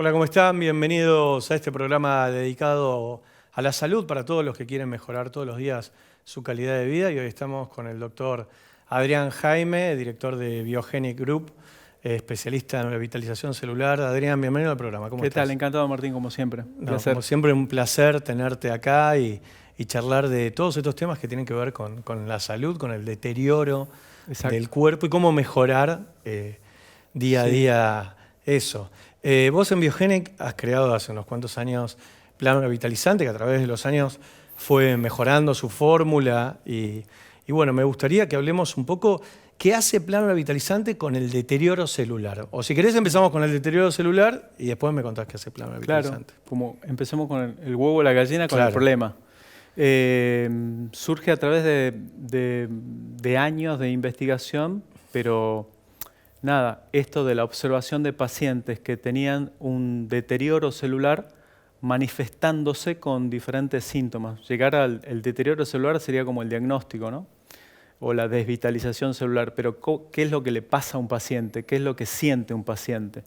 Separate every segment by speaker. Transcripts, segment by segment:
Speaker 1: Hola, ¿cómo están? Bienvenidos a este programa dedicado a la salud para todos los que quieren mejorar todos los días su calidad de vida. Y hoy estamos con el doctor Adrián Jaime, director de Biogenic Group, especialista en revitalización celular. Adrián, bienvenido al programa. ¿Cómo estás?
Speaker 2: ¿Qué tal? Encantado, Martín, como siempre.
Speaker 1: Como siempre, un placer tenerte acá y charlar de todos estos temas que tienen que ver con la salud, con el deterioro del cuerpo y cómo mejorar día a día eso. Vos en Biogenic has creado hace unos cuantos años Plan Revitalizante, que a través de los años fue mejorando su fórmula y bueno, me gustaría que hablemos un poco qué hace Plan Revitalizante con el deterioro celular. O si querés empezamos con el deterioro celular y después me contás qué hace Plan Revitalizante.
Speaker 2: Claro, como empecemos con el huevo o la gallina, con el problema. Surge a través de años de investigación, pero nada, esto de la observación de pacientes que tenían un deterioro celular manifestándose con diferentes síntomas. Llegar al deterioro celular sería como el diagnóstico, ¿no? O la desvitalización celular, pero ¿qué es lo que le pasa a un paciente? ¿Qué es lo que siente un paciente?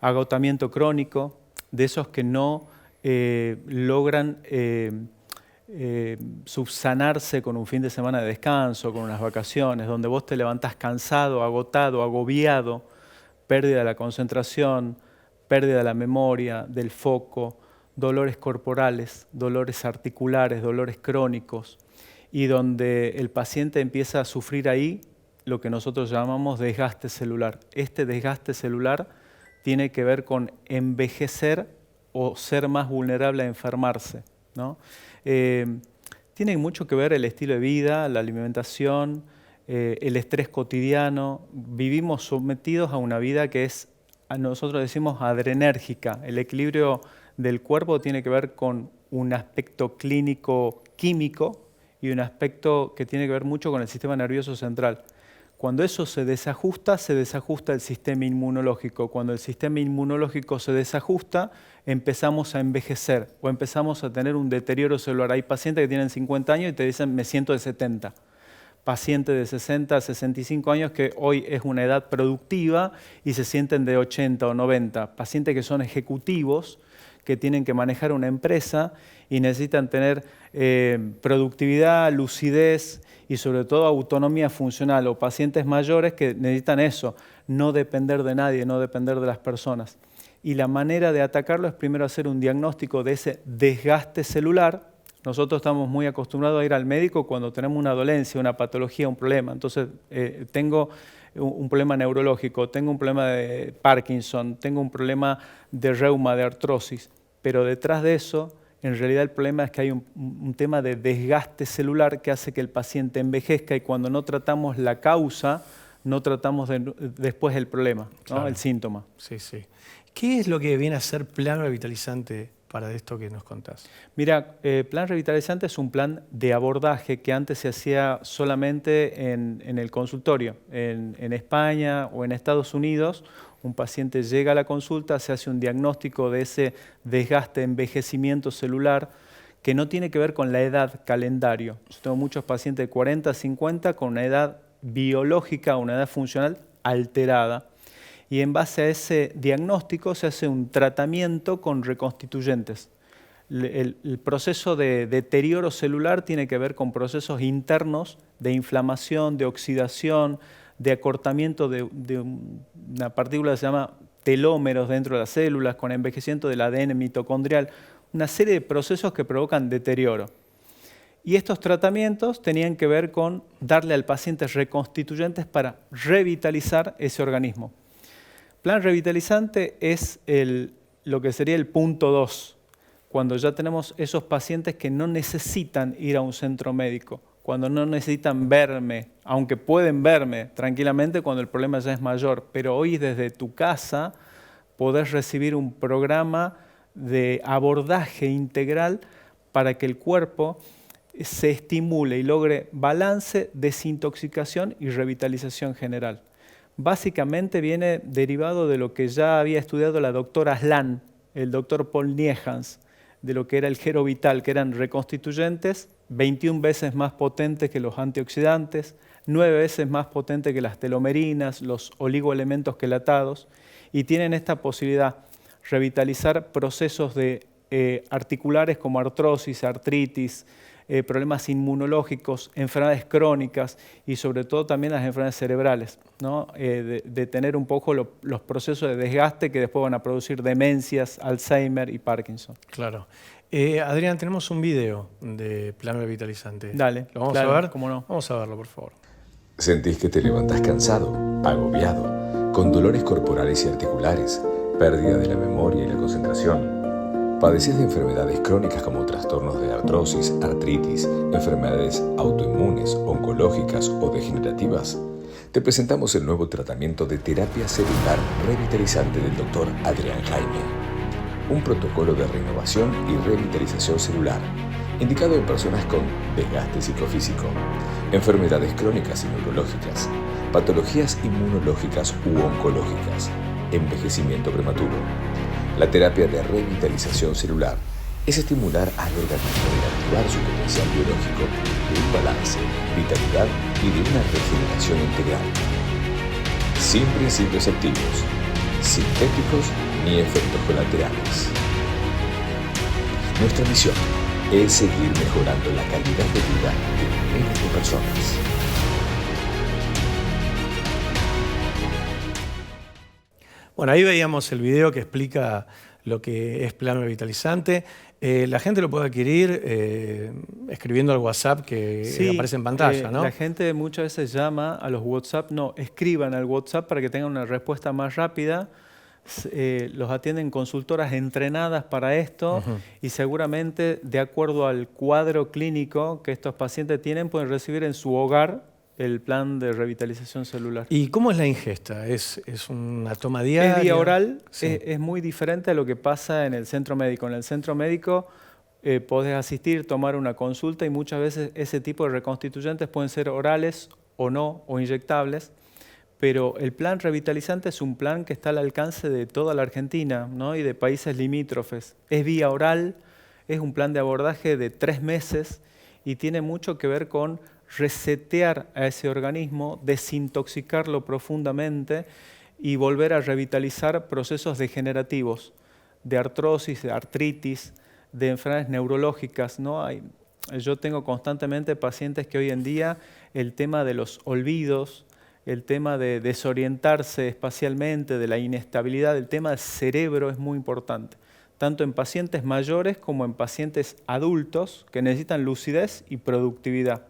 Speaker 2: Agotamiento crónico, de esos que no logran subsanarse con un fin de semana de descanso, con unas vacaciones, donde vos te levantás cansado, agotado, agobiado, pérdida de la concentración, pérdida de la memoria, del foco, dolores corporales, dolores articulares, dolores crónicos, y donde el paciente empieza a sufrir ahí lo que nosotros llamamos desgaste celular. Este desgaste celular tiene que ver con envejecer o ser más vulnerable a enfermarse, ¿no? Tiene mucho que ver el estilo de vida, la alimentación, el estrés cotidiano. Vivimos sometidos a una vida que es, nosotros decimos, adrenérgica. El equilibrio del cuerpo tiene que ver con un aspecto clínico químico y un aspecto que tiene que ver mucho con el sistema nervioso central. Cuando eso se desajusta el sistema inmunológico. Cuando el sistema inmunológico se desajusta, empezamos a envejecer o empezamos a tener un deterioro celular. Hay pacientes que tienen 50 años y te dicen, me siento de 70. Pacientes de 60 a 65 años que hoy es una edad productiva y se sienten de 80 o 90. Pacientes que son ejecutivos, que tienen que manejar una empresa y necesitan tener productividad, lucidez y sobre todo autonomía funcional, o pacientes mayores que necesitan eso, no depender de nadie, no depender de las personas. Y la manera de atacarlo es primero hacer un diagnóstico de ese desgaste celular. Nosotros estamos muy acostumbrados a ir al médico cuando tenemos una dolencia, una patología, un problema. Entonces, tengo un problema neurológico, tengo un problema de Parkinson, tengo un problema de reuma, de artrosis, pero detrás de eso, en realidad el problema es que hay un tema de desgaste celular que hace que el paciente envejezca y cuando no tratamos la causa, no tratamos después el problema, ¿no? Claro. El síntoma.
Speaker 1: Sí, sí. ¿Qué es lo que viene a ser Plan Revitalizante para esto que nos contás?
Speaker 2: Mira, Plan Revitalizante es un plan de abordaje que antes se hacía solamente en el consultorio. En España o en Estados Unidos, un paciente llega a la consulta, se hace un diagnóstico de ese desgaste, envejecimiento celular, que no tiene que ver con la edad calendario. Yo tengo muchos pacientes de 40, 50 con una edad biológica, una edad funcional alterada. Y en base a ese diagnóstico se hace un tratamiento con reconstituyentes. El proceso de deterioro celular tiene que ver con procesos internos de inflamación, de oxidación, de acortamiento de una partícula que se llama telómeros dentro de las células, con envejecimiento del ADN mitocondrial, una serie de procesos que provocan deterioro. Y estos tratamientos tenían que ver con darle al paciente reconstituyentes para revitalizar ese organismo. Plan Revitalizante es lo que sería el punto 2, cuando ya tenemos esos pacientes que no necesitan ir a un centro médico, cuando no necesitan verme, aunque pueden verme tranquilamente cuando el problema ya es mayor, pero hoy desde tu casa podés recibir un programa de abordaje integral para que el cuerpo se estimule y logre balance, desintoxicación y revitalización general. Básicamente viene derivado de lo que ya había estudiado la doctora Aslan, el doctor Paul Niehans, de lo que era el Gerovital, que eran reconstituyentes 21 veces más potentes que los antioxidantes, 9 veces más potentes que las telomerinas, los oligoelementos quelatados, y tienen esta posibilidad, revitalizar procesos de articulares como artrosis, artritis, problemas inmunológicos, enfermedades crónicas y sobre todo también las enfermedades cerebrales, ¿no? De tener un poco los procesos de desgaste que después van a producir demencias, Alzheimer y Parkinson.
Speaker 1: Claro. Adrián, tenemos un video de Plano Revitalizante.
Speaker 2: Dale,
Speaker 1: ¿Lo vamos
Speaker 2: claro,
Speaker 1: a ver?
Speaker 2: cómo no.
Speaker 1: Vamos a verlo, por favor.
Speaker 3: ¿Sentís que te levantas cansado, agobiado, con dolores corporales y articulares, pérdida de la memoria y la concentración? ¿Padeces de enfermedades crónicas como trastornos de artrosis, artritis, enfermedades autoinmunes, oncológicas o degenerativas? Te presentamos el nuevo tratamiento de terapia celular revitalizante del Dr. Adrián Jaime. Un protocolo de renovación y revitalización celular, indicado en personas con desgaste psicofísico, enfermedades crónicas y neurológicas, patologías inmunológicas u oncológicas, envejecimiento prematuro. La terapia de revitalización celular es estimular al organismo y activar su potencial biológico de un balance, vitalidad y de una regeneración integral. Sin principios activos, sintéticos ni efectos colaterales. Nuestra misión es seguir mejorando la calidad de vida de miles de personas.
Speaker 1: Bueno, ahí veíamos el video que explica lo que es Plano Revitalizante. La gente lo puede adquirir escribiendo al WhatsApp que aparece en pantalla, ¿no?
Speaker 2: La gente muchas veces llama a los WhatsApp, no, escriban al WhatsApp para que tengan una respuesta más rápida. Los atienden consultoras entrenadas para esto y seguramente de acuerdo al cuadro clínico que estos pacientes tienen pueden recibir en su hogar el plan de revitalización celular.
Speaker 1: ¿Y cómo es la ingesta? ¿Es una toma diaria?
Speaker 2: Es vía oral,
Speaker 1: sí.
Speaker 2: es muy diferente a lo que pasa en el centro médico. En el centro médico podés asistir, tomar una consulta y muchas veces ese tipo de reconstituyentes pueden ser orales o no, o inyectables. Pero el plan revitalizante es un plan que está al alcance de toda la Argentina, ¿no? Y de países limítrofes. Es vía oral, es un plan de abordaje de 3 meses y tiene mucho que ver con resetear a ese organismo, desintoxicarlo profundamente y volver a revitalizar procesos degenerativos, de artrosis, de artritis, de enfermedades neurológicas, ¿no? Yo tengo constantemente pacientes que hoy en día el tema de los olvidos, el tema de desorientarse espacialmente, de la inestabilidad, el tema del cerebro es muy importante, tanto en pacientes mayores como en pacientes adultos que necesitan lucidez y productividad.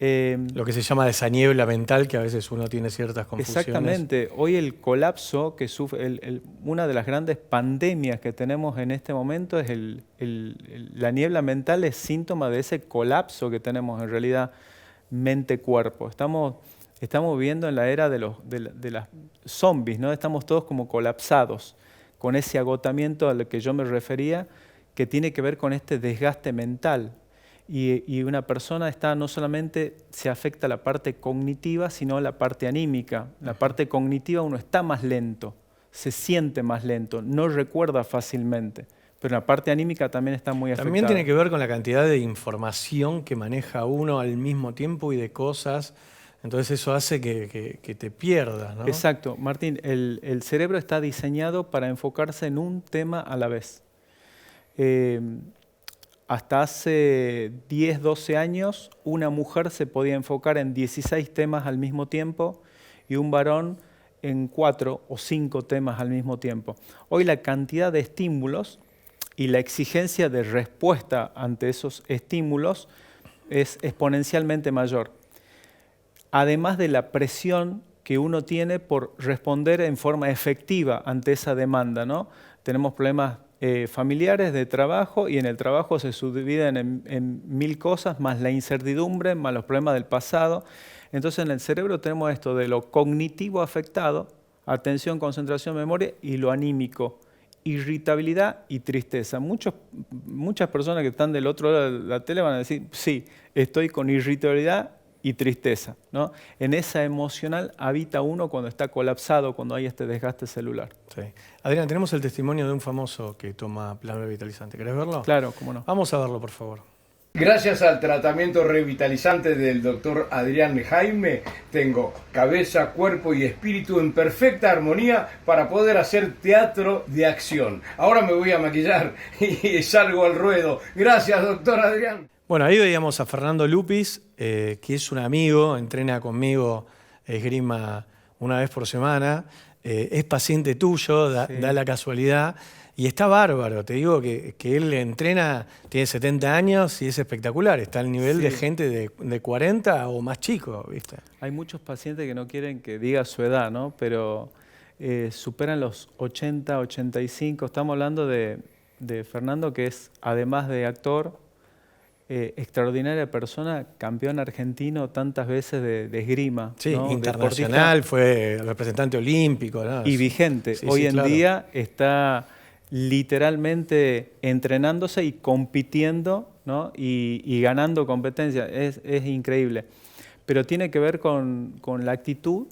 Speaker 1: Lo que se llama esa niebla mental que a veces uno tiene ciertas confusiones.
Speaker 2: Exactamente. Hoy el colapso que sufre, una de las grandes pandemias que tenemos en este momento es la niebla mental, es síntoma de ese colapso que tenemos en realidad mente-cuerpo. Estamos viviendo en la era de las zombies, ¿no? Estamos todos como colapsados con ese agotamiento al que yo me refería, que tiene que ver con este desgaste mental. Y una persona no solamente se afecta la parte cognitiva, sino la parte anímica. La parte cognitiva uno está más lento, se siente más lento, no recuerda fácilmente. Pero la parte anímica también está muy afectada.
Speaker 1: También tiene que ver con la cantidad de información que maneja uno al mismo tiempo y de cosas. Entonces eso hace que te pierdas, ¿no?
Speaker 2: Exacto. Martín, el cerebro está diseñado para enfocarse en un tema a la vez. Hasta hace 10, 12 años, una mujer se podía enfocar en 16 temas al mismo tiempo y un varón en 4 o 5 temas al mismo tiempo. Hoy la cantidad de estímulos y la exigencia de respuesta ante esos estímulos es exponencialmente mayor. Además de la presión que uno tiene por responder en forma efectiva ante esa demanda, ¿no? Tenemos problemas familiares, de trabajo, y en el trabajo se subdividen en 1000 cosas, más la incertidumbre, más los problemas del pasado. Entonces en el cerebro tenemos esto de lo cognitivo afectado, atención, concentración, memoria, y lo anímico, irritabilidad y tristeza. Muchas personas que están del otro lado de la tele van a decir, sí, estoy con irritabilidad y tristeza, ¿no? En esa emocional habita uno cuando está colapsado, cuando hay este desgaste celular.
Speaker 1: Sí. Adrián, tenemos el testimonio de un famoso que toma Plano Revitalizante. ¿Querés verlo?
Speaker 2: Claro, cómo no.
Speaker 1: Vamos a verlo, por favor.
Speaker 4: Gracias al tratamiento revitalizante del doctor Adrián Jaime, tengo cabeza, cuerpo y espíritu en perfecta armonía para poder hacer teatro de acción. Ahora me voy a maquillar y salgo al ruedo. Gracias, doctor Adrián.
Speaker 1: Bueno, ahí veíamos a Fernando Lupis, que es un amigo, entrena conmigo esgrima una vez por semana, es paciente tuyo, da la casualidad. Y está bárbaro, te digo que él entrena, tiene 70 años y es espectacular. Está al nivel de gente de 40 o más chico, ¿viste?
Speaker 2: Hay muchos pacientes que no quieren que diga su edad, ¿no? Pero superan los 80, 85. Estamos hablando de Fernando, que es, además de actor, extraordinaria persona, campeón argentino tantas veces de esgrima.
Speaker 1: Sí,
Speaker 2: ¿no?
Speaker 1: internacional, fue representante olímpico, ¿no?
Speaker 2: Y vigente.
Speaker 1: Sí,
Speaker 2: Hoy
Speaker 1: sí,
Speaker 2: en
Speaker 1: claro.
Speaker 2: día está literalmente entrenándose y compitiendo, ¿no? y ganando competencias. Es increíble. Pero tiene que ver con la actitud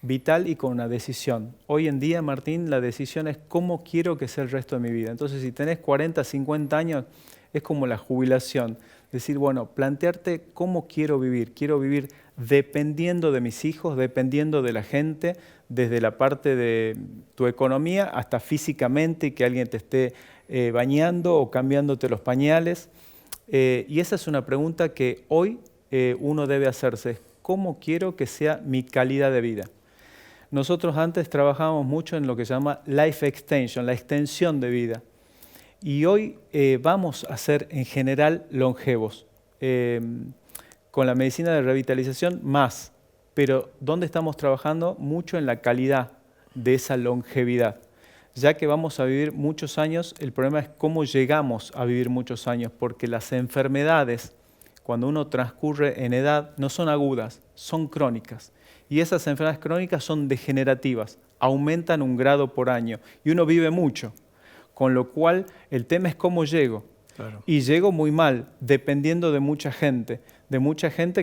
Speaker 2: vital y con una decisión. Hoy en día, Martín, la decisión es cómo quiero que sea el resto de mi vida. Entonces, si tenés 40, 50 años, es como la jubilación. Decir, bueno, plantearte cómo quiero vivir. Quiero vivir dependiendo de mis hijos, dependiendo de la gente, desde la parte de tu economía hasta físicamente, que alguien te esté bañando o cambiándote los pañales. Y esa es una pregunta que hoy uno debe hacerse. ¿Cómo quiero que sea mi calidad de vida? Nosotros antes trabajábamos mucho en lo que se llama life extension, la extensión de vida. Y hoy vamos a ser en general longevos. Con la medicina de revitalización más. Pero ¿dónde estamos trabajando? Mucho en la calidad de esa longevidad. Ya que vamos a vivir muchos años, el problema es cómo llegamos a vivir muchos años, porque las enfermedades, cuando uno transcurre en edad, no son agudas, son crónicas. Y esas enfermedades crónicas son degenerativas, aumentan 1 grado por año y uno vive mucho. Con lo cual, el tema es cómo llego.
Speaker 1: Claro.
Speaker 2: Y llego muy mal, dependiendo de mucha gente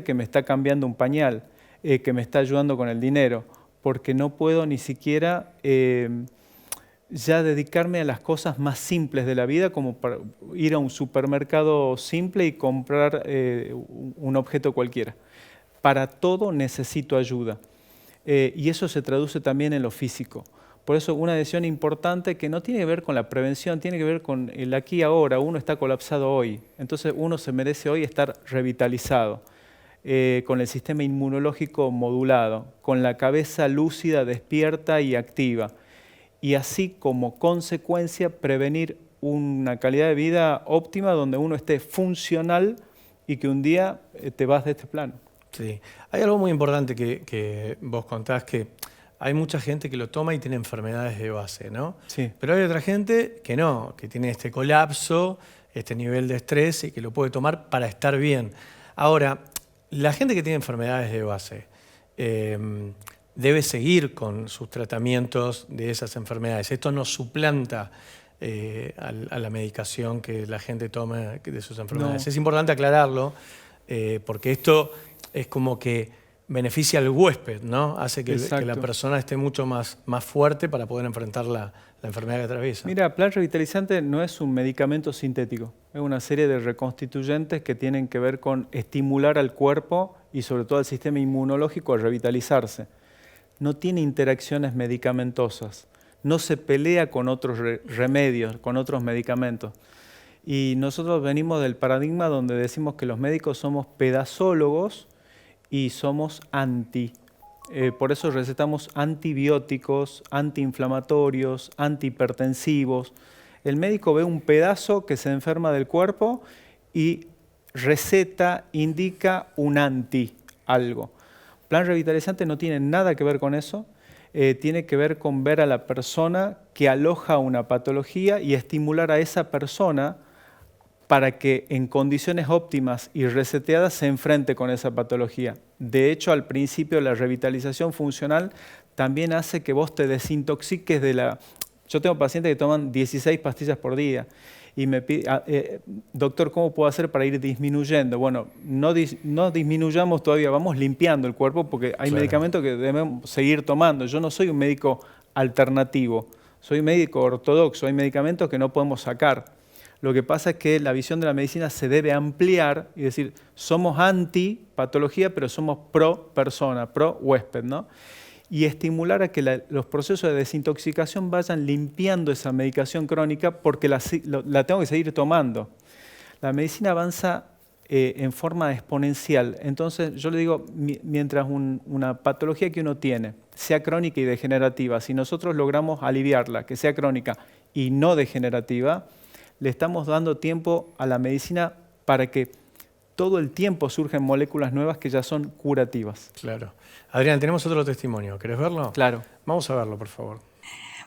Speaker 2: que me está cambiando un pañal, que me está ayudando con el dinero, porque no puedo ni siquiera ya dedicarme a las cosas más simples de la vida, como para ir a un supermercado simple y comprar un objeto cualquiera. Para todo necesito ayuda. Y eso se traduce también en lo físico. Por eso una decisión importante que no tiene que ver con la prevención, tiene que ver con el aquí y ahora. Uno está colapsado hoy, entonces uno se merece hoy estar revitalizado, con el sistema inmunológico modulado, con la cabeza lúcida, despierta y activa. Y así como consecuencia prevenir una calidad de vida óptima donde uno esté funcional y que un día te vas de este plano.
Speaker 1: Sí, hay algo muy importante que vos contás, que hay mucha gente que lo toma y tiene enfermedades de base, ¿no?
Speaker 2: Sí.
Speaker 1: Pero hay otra gente que no, que tiene este colapso, este nivel de estrés y que lo puede tomar para estar bien. Ahora, la gente que tiene enfermedades de base debe seguir con sus tratamientos de esas enfermedades. Esto no suplanta a la medicación que la gente toma de sus enfermedades.
Speaker 2: No.
Speaker 1: Es importante aclararlo, porque esto es como que beneficia al huésped, ¿no? Hace que la persona esté mucho más fuerte para poder enfrentar la enfermedad que atraviesa.
Speaker 2: Mira, Plan Revitalizante no es un medicamento sintético, es una serie de reconstituyentes que tienen que ver con estimular al cuerpo y sobre todo al sistema inmunológico a revitalizarse. No tiene interacciones medicamentosas, no se pelea con otros remedios, con otros medicamentos. Y nosotros venimos del paradigma donde decimos que los médicos somos pedazólogos y somos anti. Por eso recetamos antibióticos, antiinflamatorios, antihipertensivos. El médico ve un pedazo que se enferma del cuerpo y receta, indica un anti algo. Plan Revitalizante no tiene nada que ver con eso. Tiene que ver con ver a la persona que aloja una patología y estimular a esa persona para que en condiciones óptimas y reseteadas se enfrente con esa patología. De hecho, al principio la revitalización funcional también hace que vos te desintoxiques de la... Yo tengo pacientes que toman 16 pastillas por día y me piden, doctor, ¿cómo puedo hacer para ir disminuyendo? Bueno, no disminuyamos todavía, vamos limpiando el cuerpo porque hay medicamentos que debemos seguir tomando. Yo no soy un médico alternativo, soy médico ortodoxo, hay medicamentos que no podemos sacar. Lo que pasa es que la visión de la medicina se debe ampliar y decir, somos anti-patología, pero somos pro-persona, pro-huésped, ¿no? Y estimular a que los procesos de desintoxicación vayan limpiando esa medicación crónica porque la tengo que seguir tomando. La medicina avanza en forma exponencial. Entonces, yo le digo, mientras una patología que uno tiene sea crónica y degenerativa, si nosotros logramos aliviarla, que sea crónica y no degenerativa, le estamos dando tiempo a la medicina para que todo el tiempo surgen moléculas nuevas que ya son curativas.
Speaker 1: Claro. Adrián, tenemos otro testimonio. ¿Querés verlo?
Speaker 2: Claro.
Speaker 1: Vamos a verlo, por favor.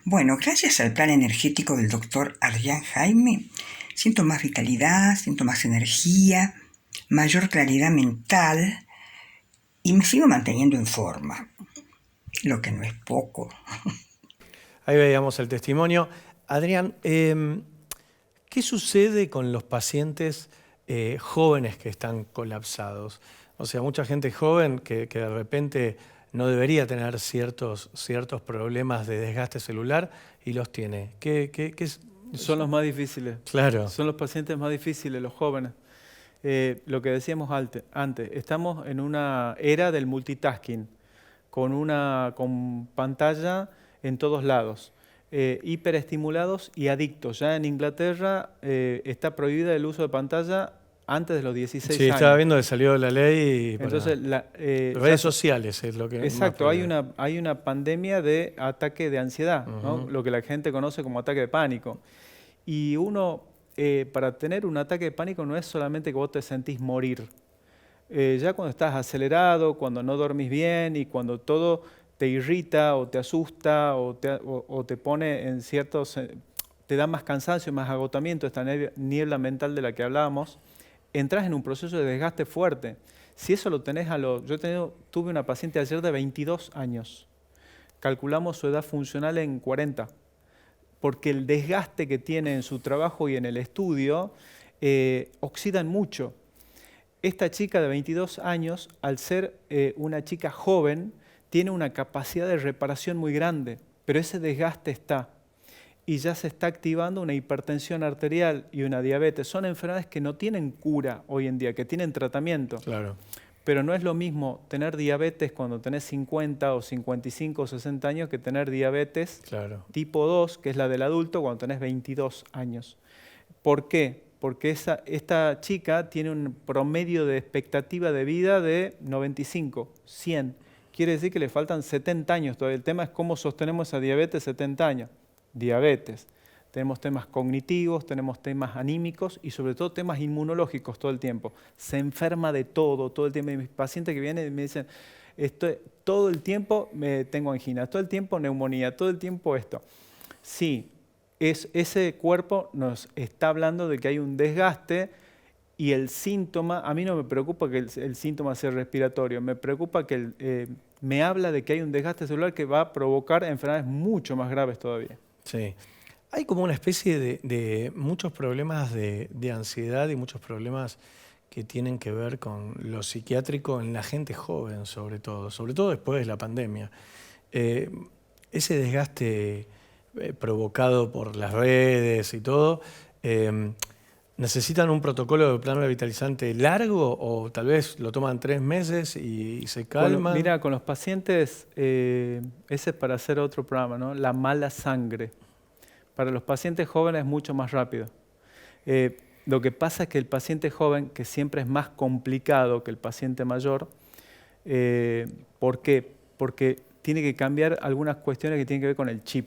Speaker 5: Bueno, gracias al plan energético del doctor Adrián Jaime, siento más vitalidad, siento más energía, mayor claridad mental y me sigo manteniendo en forma, lo que no es poco.
Speaker 1: Ahí veíamos el testimonio. Adrián, ¿qué sucede con los pacientes jóvenes que están colapsados? O sea, mucha gente joven que de repente no debería tener ciertos problemas de desgaste celular y los tiene. ¿Qué
Speaker 2: Son los más difíciles.
Speaker 1: Claro.
Speaker 2: Son los pacientes más difíciles, los jóvenes. Lo que decíamos antes, estamos en una era del multitasking, con pantalla en todos lados, hiperestimulados y adictos. Ya en Inglaterra está prohibida el uso de pantalla antes de los 16 años.
Speaker 1: Sí, estaba viendo que salió la ley.
Speaker 2: Entonces,
Speaker 1: redes sociales es lo que...
Speaker 2: Exacto, hay una pandemia de ataque de ansiedad, ¿no? Lo que la gente conoce como ataque de pánico. Y uno, para tener un ataque de pánico no es solamente que vos te sentís morir. Ya cuando estás acelerado, cuando no dormís bien y cuando todo te irrita o te asusta o te pone en ciertos... te da más cansancio, más agotamiento, esta niebla mental de la que hablábamos, entras en un proceso de desgaste fuerte. Si eso lo tenés tuve una paciente ayer de 22 años. Calculamos su edad funcional en 40, porque el desgaste que tiene en su trabajo y en el estudio oxidan mucho. Esta chica de 22 años, al ser una chica joven, tiene una capacidad de reparación muy grande, pero ese desgaste está. Y ya se está activando una hipertensión arterial y una diabetes. Son enfermedades que no tienen cura hoy en día, que tienen tratamiento.
Speaker 1: Claro.
Speaker 2: Pero no es lo mismo tener diabetes cuando tenés 50 o 55 o 60 años que tener diabetes tipo 2, que es la del adulto, cuando tenés 22 años. ¿Por qué? Porque esta chica tiene un promedio de expectativa de vida de 95, 100. Quiere decir que le faltan 70 años todavía. El tema es cómo sostenemos esa diabetes 70 años. Diabetes. Tenemos temas cognitivos, tenemos temas anímicos y sobre todo temas inmunológicos todo el tiempo. Se enferma de todo el tiempo. Y mis pacientes que vienen y me dicen, todo el tiempo tengo angina, todo el tiempo neumonía, todo el tiempo esto. Sí, ese cuerpo nos está hablando de que hay un desgaste y el síntoma, a mí no me preocupa que el síntoma sea respiratorio, me preocupa que me habla de que hay un desgaste celular que va a provocar enfermedades mucho más graves todavía.
Speaker 1: Sí. Hay como una especie de muchos problemas de ansiedad y muchos problemas que tienen que ver con lo psiquiátrico en la gente joven, sobre todo después de la pandemia. Ese desgaste provocado por las redes y todo, ¿necesitan un protocolo de plan revitalizante largo o tal vez lo toman 3 meses y se calman?
Speaker 2: Mira, con los pacientes, ese es para hacer otro programa, ¿no? La mala sangre. Para los pacientes jóvenes es mucho más rápido. Lo que pasa es que el paciente joven, que siempre es más complicado que el paciente mayor, ¿por qué? Porque tiene que cambiar algunas cuestiones que tienen que ver con el chip,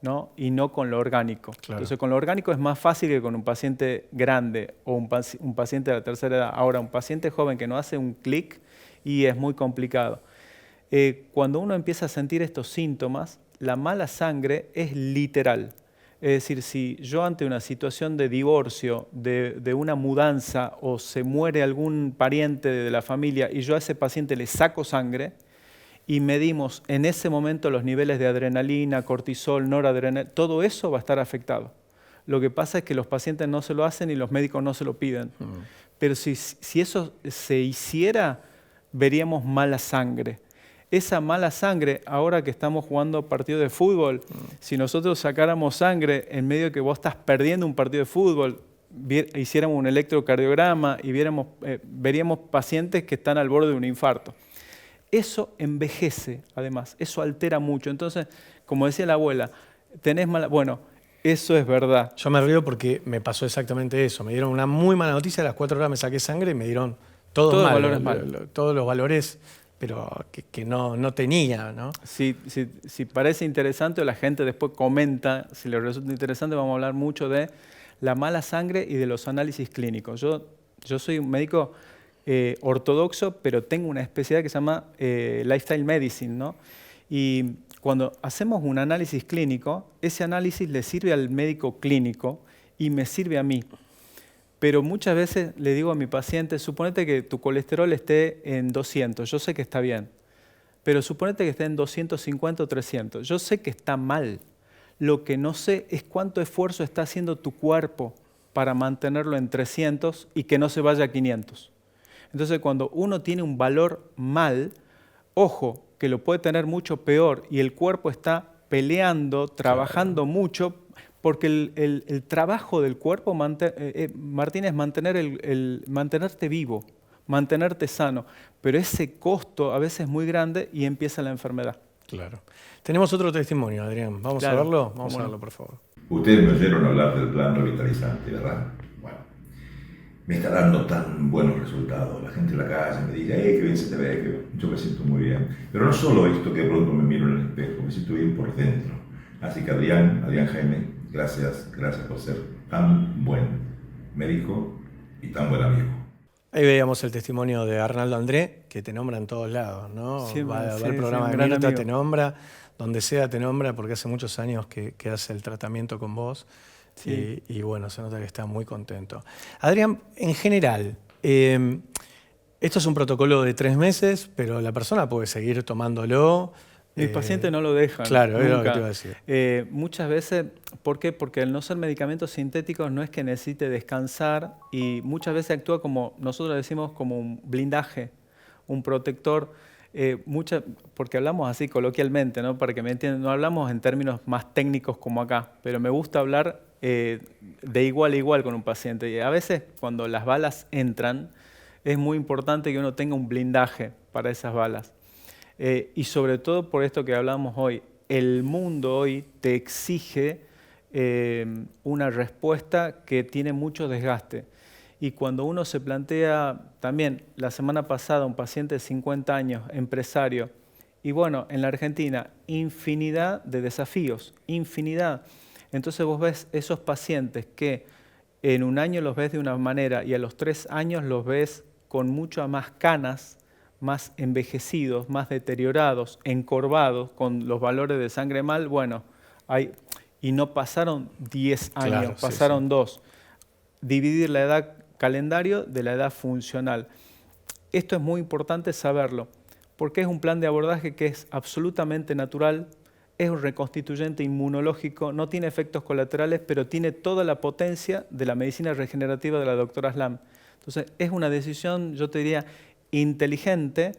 Speaker 2: ¿no? Y no con lo orgánico. Claro. Entonces, con lo orgánico es más fácil que con un paciente grande o un paciente de la tercera edad. Ahora, un paciente joven que no hace un clic y es muy complicado. Cuando uno empieza a sentir estos síntomas, la mala sangre es literal. Es decir, si yo ante una situación de divorcio, de una mudanza o se muere algún pariente de la familia y yo a ese paciente le saco sangre y medimos en ese momento los niveles de adrenalina, cortisol, noradrenalina, todo eso va a estar afectado. Lo que pasa es que los pacientes no se lo hacen y los médicos no se lo piden. Pero si eso se hiciera, veríamos mala sangre. Esa mala sangre, ahora que estamos jugando partidos de fútbol, si nosotros sacáramos sangre en medio de que vos estás perdiendo un partido de fútbol, hiciéramos un electrocardiograma y veríamos pacientes que están al borde de un infarto. Eso envejece, además, eso altera mucho. Entonces, como decía la abuela, tenés mala... Bueno, eso es verdad.
Speaker 1: Yo me río porque me pasó exactamente eso. Me dieron una muy mala noticia, a las 4 horas me saqué sangre y me dieron todos
Speaker 2: los valores mal.
Speaker 1: Todos los valores, pero que no tenía, ¿no?
Speaker 2: Si parece interesante o la gente después comenta, si les resulta interesante, vamos a hablar mucho de la mala sangre y de los análisis clínicos. Yo soy un médico ortodoxo, pero tengo una especialidad que se llama Lifestyle Medicine, ¿no? Y cuando hacemos un análisis clínico, ese análisis le sirve al médico clínico y me sirve a mí. Pero muchas veces le digo a mi paciente, suponete que tu colesterol esté en 200, yo sé que está bien, pero suponete que esté en 250 o 300, yo sé que está mal. Lo que no sé es cuánto esfuerzo está haciendo tu cuerpo para mantenerlo en 300 y que no se vaya a 500. Entonces, cuando uno tiene un valor mal, ojo, que lo puede tener mucho peor y el cuerpo está peleando, trabajando mucho, porque el trabajo del cuerpo, Martín, es mantenerte vivo, mantenerte sano, pero ese costo a veces es muy grande y empieza la enfermedad.
Speaker 1: Claro. Tenemos otro testimonio, Adrián. ¿Vamos a verlo? Vamos a verlo, por favor.
Speaker 6: Ustedes me oyeron hablar del plan revitalizante, ¿verdad? Bueno, me está dando tan buenos resultados. La gente en la calle me dice, qué bien se te ve, que yo me siento muy bien. Pero no solo esto que pronto me miro en el espejo, me siento bien por dentro. Así que Adrián Jaime, gracias por ser tan buen médico y tan buen amigo.
Speaker 1: Ahí veíamos el testimonio de Arnaldo André, que te nombra en todos lados, ¿no? Va al programa de Mirta, te nombra, donde sea te nombra, porque hace muchos años que hace el tratamiento con vos. Sí. Y bueno, se nota que está muy contento. Adrián, en general, esto es un protocolo de 3 meses, pero la persona puede seguir tomándolo.
Speaker 2: Mis pacientes no lo dejan.
Speaker 1: Claro, es lo que te iba a decir.
Speaker 2: Muchas veces, ¿por qué? Porque al no ser medicamentos sintéticos no es que necesite descansar y muchas veces actúa como, nosotros decimos, como un blindaje, un protector. Porque hablamos así coloquialmente, ¿no? Para que me entiendan, no hablamos en términos más técnicos como acá, pero me gusta hablar de igual a igual con un paciente. Y a veces cuando las balas entran, es muy importante que uno tenga un blindaje para esas balas. Y sobre todo por esto que hablamos hoy, el mundo hoy te exige una respuesta que tiene mucho desgaste. Y cuando uno se plantea, también la semana pasada un paciente de 50 años, empresario, y bueno, en la Argentina, infinidad de desafíos, infinidad. Entonces vos ves esos pacientes que en un año los ves de una manera y a los 3 años los ves con muchas más canas, más envejecidos, más deteriorados, encorvados, con los valores de sangre mal, bueno, y no pasaron 10 años, claro, pasaron 2. Dividir la edad calendario de la edad funcional. Esto es muy importante saberlo, porque es un plan de abordaje que es absolutamente natural, es un reconstituyente inmunológico, no tiene efectos colaterales, pero tiene toda la potencia de la medicina regenerativa de la doctora Aslam. Entonces, es una decisión, yo te diría, inteligente,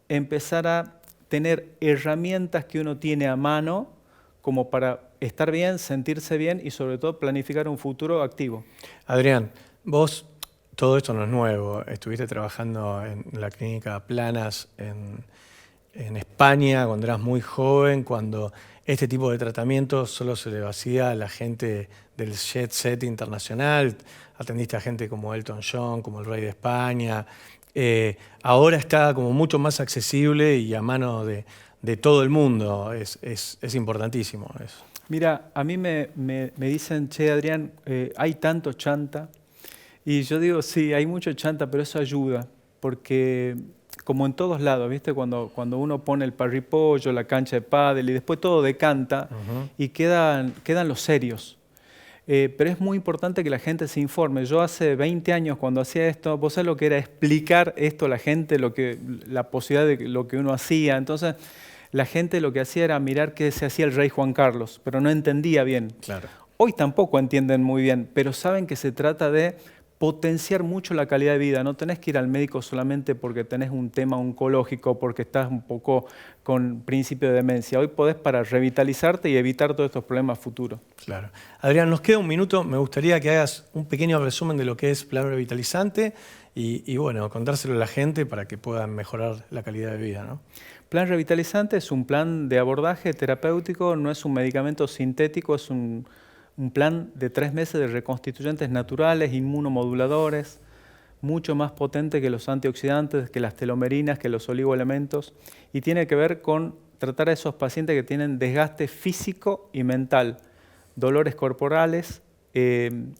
Speaker 2: empezar a tener herramientas que uno tiene a mano como para estar bien, sentirse bien y sobre todo planificar un futuro activo.
Speaker 1: Adrián, vos, todo esto no es nuevo, estuviste trabajando en la clínica Planas en España cuando eras muy joven, cuando este tipo de tratamiento solo se le hacía a la gente del jet set internacional, atendiste a gente como Elton John, como el rey de España. Ahora está como mucho más accesible y a mano de todo el mundo. Es importantísimo eso.
Speaker 2: Mira, a mí me dicen, che, Adrián, hay tanto chanta. Y yo digo, sí, hay mucho chanta, pero eso ayuda. Porque como en todos lados, ¿viste? Cuando uno pone el parripollo, la cancha de pádel y después todo decanta y quedan los serios. Pero es muy importante que la gente se informe. Yo hace 20 años cuando hacía esto, vos sabés lo que era explicar esto a la gente, la posibilidad de lo que uno hacía. Entonces, la gente lo que hacía era mirar qué se hacía el rey Juan Carlos, pero no entendía bien.
Speaker 1: Claro.
Speaker 2: Hoy tampoco entienden muy bien, pero saben que se trata de potenciar mucho la calidad de vida. No tenés que ir al médico solamente porque tenés un tema oncológico, porque estás un poco con principio de demencia. Hoy podés para revitalizarte y evitar todos estos problemas futuros.
Speaker 1: Claro. Adrián, nos queda un minuto. Me gustaría que hagas un pequeño resumen de lo que es Plan Revitalizante y bueno, contárselo a la gente para que puedan mejorar la calidad de vida, ¿no?
Speaker 2: Plan Revitalizante es un plan de abordaje terapéutico, no es un medicamento sintético, es un plan de 3 meses de reconstituyentes naturales, inmunomoduladores, mucho más potente que los antioxidantes, que las telomerinas, que los oligoelementos, y tiene que ver con tratar a esos pacientes que tienen desgaste físico y mental, dolores corporales,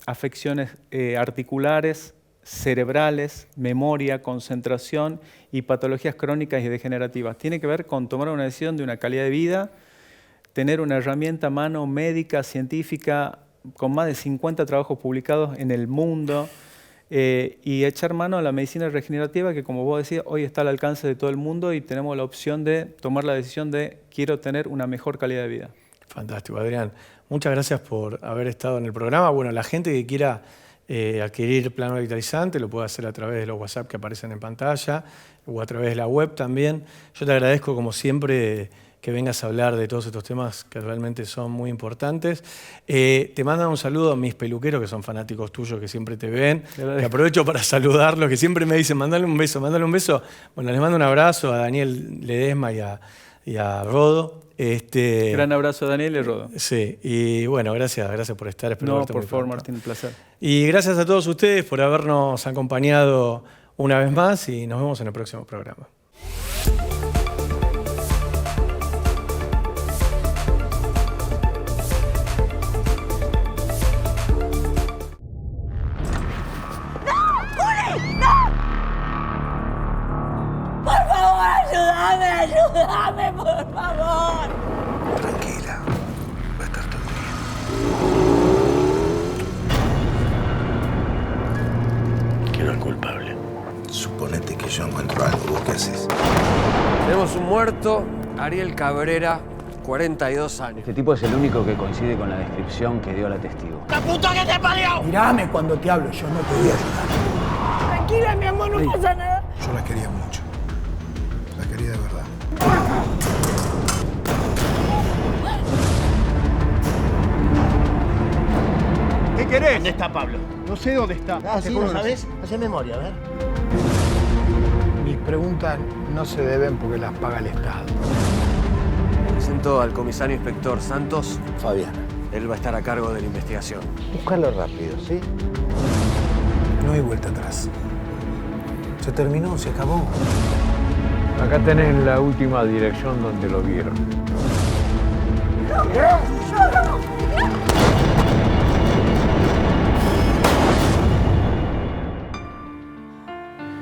Speaker 2: afecciones articulares, cerebrales, memoria, concentración y patologías crónicas y degenerativas. Tiene que ver con tomar una decisión de una calidad de vida, tener una herramienta a mano médica, científica, con más de 50 trabajos publicados en el mundo, y echar mano a la medicina regenerativa que, como vos decías, hoy está al alcance de todo el mundo y tenemos la opción de tomar la decisión de quiero tener una mejor calidad de vida.
Speaker 1: Fantástico, Adrián. Muchas gracias por haber estado en el programa. Bueno, la gente que quiera adquirir Plan Revitalizante lo puede hacer a través de los WhatsApp que aparecen en pantalla o a través de la web también. Yo te agradezco, como siempre, que vengas a hablar de todos estos temas que realmente son muy importantes. Te mandan un saludo a mis peluqueros, que son fanáticos tuyos, que siempre te ven. Que aprovecho para saludarlos, que siempre me dicen, mandale un beso, mandale un beso. Bueno, les mando un abrazo a Daniel Ledesma y a Rodo.
Speaker 2: Gran abrazo a Daniel y Rodo.
Speaker 1: Sí, y bueno, gracias por estar. Espero
Speaker 2: no, por favor, Martín, un placer.
Speaker 1: Y gracias a todos ustedes por habernos acompañado una vez más y nos vemos en el próximo programa.
Speaker 7: ¡Ayúdame, por favor!
Speaker 8: Tranquila, va a estar todo bien.
Speaker 9: ¿Quién es el culpable?
Speaker 8: Suponete que yo encuentro algo, ¿vos qué haces?
Speaker 10: Tenemos un muerto, Ariel Cabrera, 42 años.
Speaker 9: Este tipo es el único que coincide con la descripción que dio la testigo.
Speaker 7: ¡La puta que te parió!
Speaker 11: Mirame cuando te hablo, yo no te voy a ayudar.
Speaker 7: Tranquila, mi amor, no pasa nada.
Speaker 8: Yo la quería mucho. La quería de verdad.
Speaker 11: ¿Qué querés?
Speaker 9: ¿Dónde está Pablo?
Speaker 11: No sé dónde está.
Speaker 9: Ah, ¿sí? ¿No sabés? Hacé memoria, a ver.
Speaker 11: Mis preguntas no se deben porque las paga el Estado.
Speaker 10: Presento al comisario inspector Santos.
Speaker 9: Fabiana.
Speaker 10: Él va a estar a cargo de la investigación.
Speaker 9: Búscalo rápido, ¿sí?
Speaker 11: No hay vuelta atrás. Se terminó, se acabó.
Speaker 12: Acá tenés la última dirección donde lo vieron.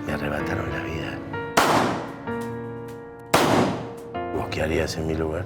Speaker 9: Me arrebataron la vida. ¿Vos qué harías en mi lugar?